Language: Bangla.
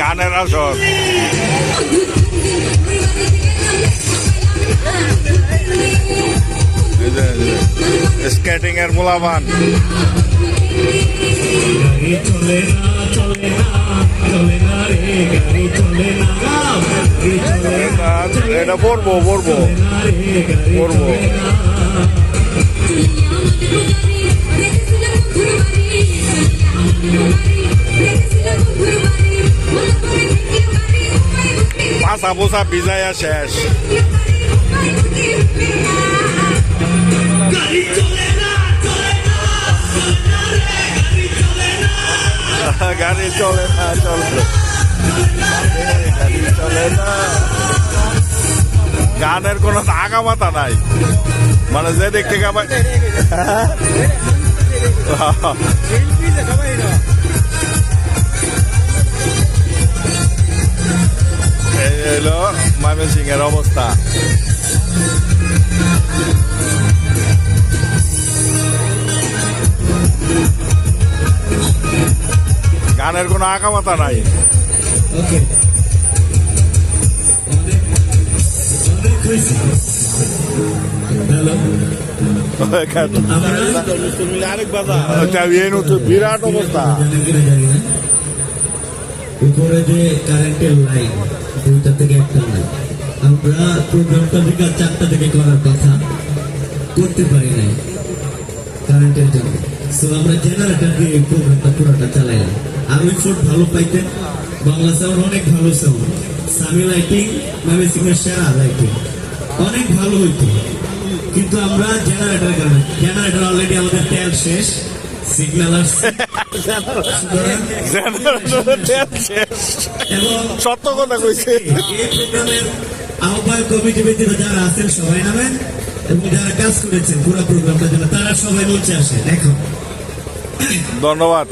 গানের আসর। স্কেটিং এর পোলাপান। এটা পড়বো পড়বো পড়বো। পাশা পোষা ভিজাইয়া শেষ। গাড়ি চলে না চলে গাড়ি চলে না। গানের কোনো আগা মাথা নাই, মানে যে দেখতে গাবাই এই হলো ময়মনসিং এর অবস্থা। গানের কোনো আঁকা মাথা নাই। বিরাট অবস্থা। উপরে যে কারেন্টের লাইন 2টা থেকে 1টা লাইন, আমরা প্রোগ্রামটা বিকাল 4টা থেকে করার কথা, করতে পারি নাই কারেন্টের জন্য। সো আমরা জেনারেটর দিয়ে এই প্রোগ্রামটা পুরোটা চালাইলাম। আর ওই ফোর্ট ভালো পাইতেন, বাংলা সাউন্ড অনেক ভালো সাউন্ড, সামি লাইটিং ময়মনসিং এর সেরা লাইটিং, অনেক ভালো হইতো। কিন্তু আমরা জেনারেটর কারণে, জেনারেটর অলরেডি আমাদের তেল শেষ, সিগন্যাল আসছে, সত্য কথা কইছে। এই প্রোগ্রামের আহ্বায়ক কমিটি ব্যক্তিরা যারা আছেন সবাই নামেন, এবং যারা কাজ করেছেন পুরো প্রোগ্রামটা, তারা সবাই মঞ্চে আসে। দেখো, ধন্যবাদ।